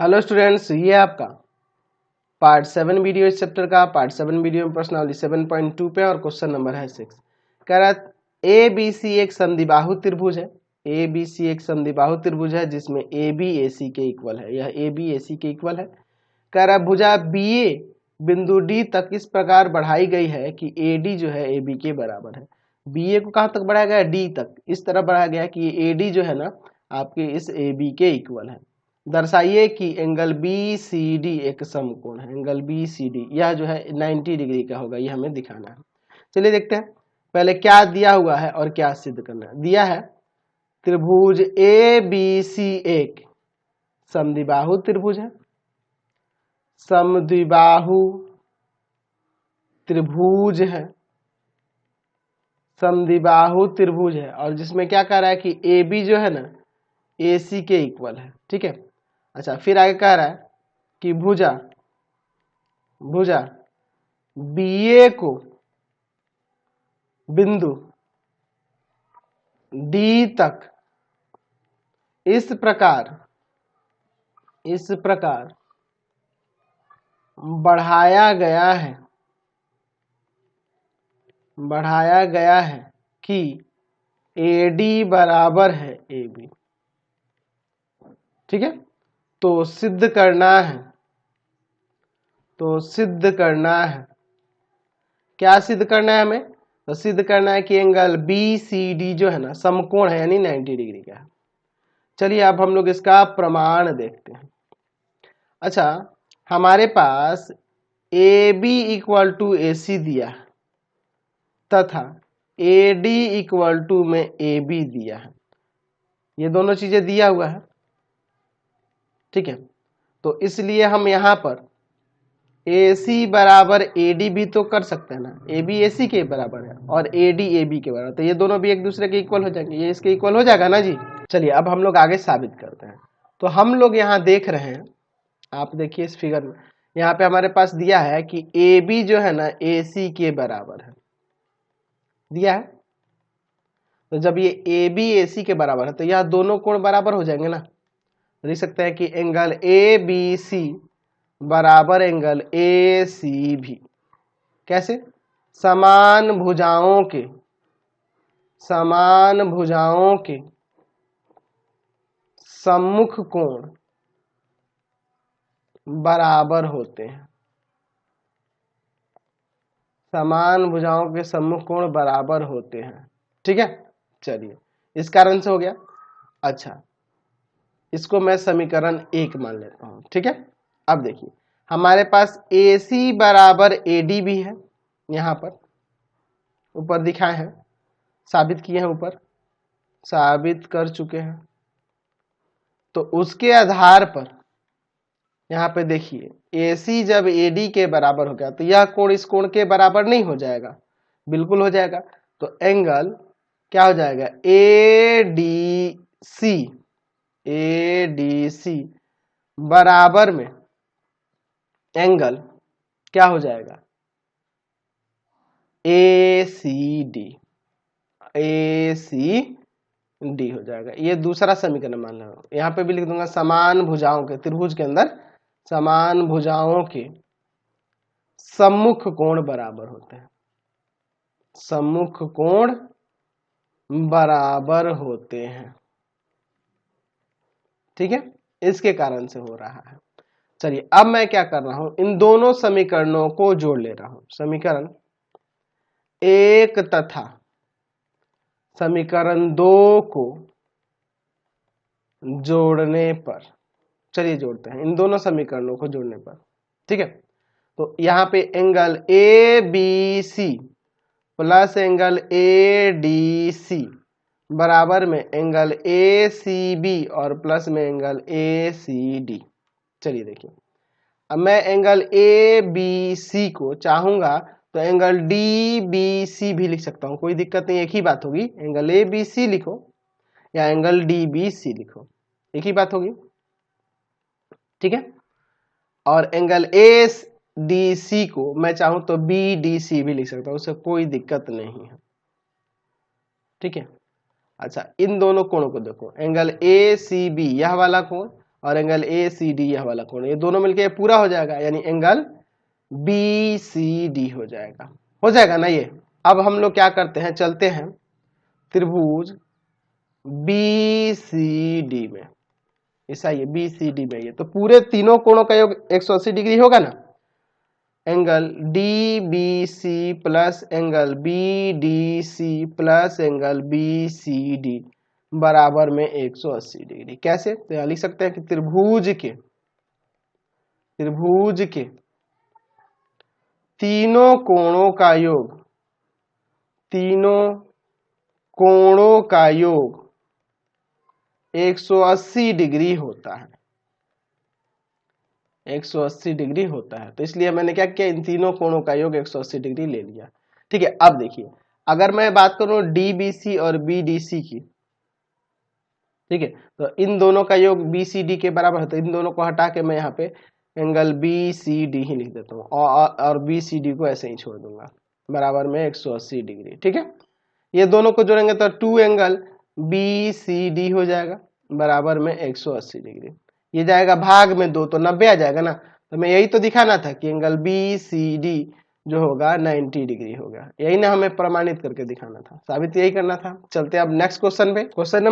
Hello students, ये आपका part 7 video इस चैप्टर का। पार्ट 7 वीडियो में प्रश्नावली 7.2 पे और क्वेश्चन नंबर है 6। कह रहा है ए बी सी एक समद्विबाहु त्रिभुज है। ए बी सी एक समद्विबाहु त्रिभुज है जिसमें ए बी ए सी के इक्वल है। यह ए बी ए सी के इक्वल है। कह रहा है भुजा बी ए बिंदु डी तक इस प्रकार बढ़ाई गई है कि ए डी जो है ए बी के बराबर है। बी ए को कहाँ तक बढ़ाया गया? डी तक। इस तरह बढ़ाया गया कि ए डी जो है ना आपके इस ए बी के इक्वल है। दर्शाइए कि एंगल बी सी डी एक समकोण है। एंगल बी सी डी यह जो है 90 डिग्री का होगा, यह हमें दिखाना है। चलिए देखते हैं पहले क्या दिया हुआ है और क्या सिद्ध करना है। दिया है त्रिभुज ए बी सी एक समद्विबाहु त्रिभुज है। समद्विबाहु त्रिभुज है। समद्विबाहु त्रिभुज है और जिसमें क्या कह रहा है कि ए बी जो है ना ए सी के इक्वल है। ठीक है। अच्छा, फिर आगे कह रहा है कि भुजा बी ए को बिंदु डी तक इस प्रकार बढ़ाया गया है कि ए डी बराबर है ए बी। ठीक है। तो सिद्ध करना है क्या सिद्ध करना है हमें? तो सिद्ध करना है कि एंगल बी सी डी जो है ना समकोण है, यानी 90 डिग्री का है। चलिए अब हम लोग इसका प्रमाण देखते हैं। अच्छा, हमारे पास ए बी इक्वल टू ए सी दिया है तथा ए डी इक्वल टू में ए बी दिया है। ये दोनों चीजें दिया हुआ है। ठीक है। तो इसलिए हम यहाँ पर ए सी बराबर ए डी भी तो कर सकते हैं ना। ए बी ए सी के बराबर है और ए डी ए बी के बराबर, तो ये दोनों भी एक दूसरे के इक्वल हो जाएंगे। ये इसके इक्वल हो जाएगा ना जी। चलिए अब हम लोग आगे साबित करते हैं। तो हम लोग यहाँ देख रहे हैं, आप देखिए इस फिगर में, यहाँ पे हमारे पास दिया है कि ए बी जो है ना ए सी के बराबर है, दिया है। तो जब ये ए बी ए सी के बराबर है तो यह दोनों कोण बराबर हो जाएंगे ना। लिख सकते हैं कि एंगल ए बी सी बराबर एंगल ए सी भी। कैसे? समान भुजाओं के सम्मुख कोण बराबर होते हैं। समान भुजाओं के सम्मुख कोण बराबर होते हैं। ठीक है। चलिए इस कारण से हो गया। अच्छा, इसको मैं समीकरण 1 मान लेता हूं। ठीक है। अब देखिए हमारे पास ए सी बराबर ए डी भी है, यहां पर ऊपर दिखाए हैं, साबित किए हैं, ऊपर साबित कर चुके हैं। तो उसके आधार पर यहाँ पे देखिए ए सी जब ए डी के बराबर हो गया तो यह कोण इस कोण के बराबर नहीं हो जाएगा? बिल्कुल हो जाएगा। तो एंगल क्या हो जाएगा? ए डी सी बराबर में एंगल क्या हो जाएगा? ए सी डी हो जाएगा। ये दूसरा समीकरण मान लो। यहाँ पे भी लिख दूंगा समान भुजाओं के, त्रिभुज के अंदर समान भुजाओं के सम्मुख कोण बराबर होते हैं। सम्मुख कोण बराबर होते हैं। ठीक है। इसके कारण से हो रहा है। चलिए अब मैं क्या कर रहा हूं, इन दोनों समीकरणों को जोड़ ले रहा हूं। समीकरण 1 तथा समीकरण 2 को जोड़ने पर, चलिए जोड़ते हैं इन दोनों समीकरणों को जोड़ने पर। ठीक है। तो यहाँ पे angle A B C plus angle A D C बराबर में एंगल ए सी बी और प्लस में एंगल ए सी डी। चलिए देखिए, अब मैं एंगल ए बी सी को चाहूंगा तो एंगल डी बी सी भी लिख सकता हूं, कोई दिक्कत नहीं, एक ही बात होगी। एंगल ए बी सी लिखो या एंगल डी बी सी लिखो, एक ही बात होगी। ठीक है। और एंगल ए डी सी को मैं चाहूं तो बी डी सी भी लिख सकता हूं, उससे कोई दिक्कत नहीं है। ठीक है। अच्छा, इन दोनों कोणों को देखो, एंगल ए सी बी यह वाला कोण और एंगल ए सी डी यह वाला कोण, ये दोनों मिलके पूरा हो जाएगा, यानी एंगल बी सी डी हो जाएगा ना ये। अब हम लोग क्या करते हैं, चलते हैं त्रिभुज बी सी डी में, ऐसा ये बी सी डी में, ये तो पूरे तीनों कोणों का योग 180 डिग्री होगा ना। Angle D B C plus angle B D C plus angle B C D बराबर में 180 डिग्री। कैसे, तो यहां लिख सकते हैं कि त्रिभुज के तीनों कोणों का योग 180 डिग्री होता है, 180 डिग्री होता है। तो इसलिए मैंने क्या किया, इन तीनों कोणों का योग 180 डिग्री ले लिया। ठीक है, अब देखिए अगर मैं बात करूं डीबीसी और बीडीसी की, ठीक है, तो इन दोनों का योग बीसीडी के बराबर है, तो इन दोनों को हटा के मैं यहाँ पे एंगल बीसीडी ही लिख देता हूँ और बीसीडी को ऐसे ही छोड़ दूंगा, बराबर में 180 डिग्री। ठीक है, ये दोनों को जोड़ेंगे तो 2 एंगल बीसीडी हो जाएगा बराबर में 180 डिग्री। ये जाएगा भाग में 2 तो 90 आ जाएगा ना। तो मैं यही तो दिखाना था कि एंगल बीसीडी जो होगा 90 डिग्री होगा, यही ना हमें प्रमाणित करके दिखाना था, साबित यही करना था। चलते अब नेक्स्ट क्वेश्चन पे। Question number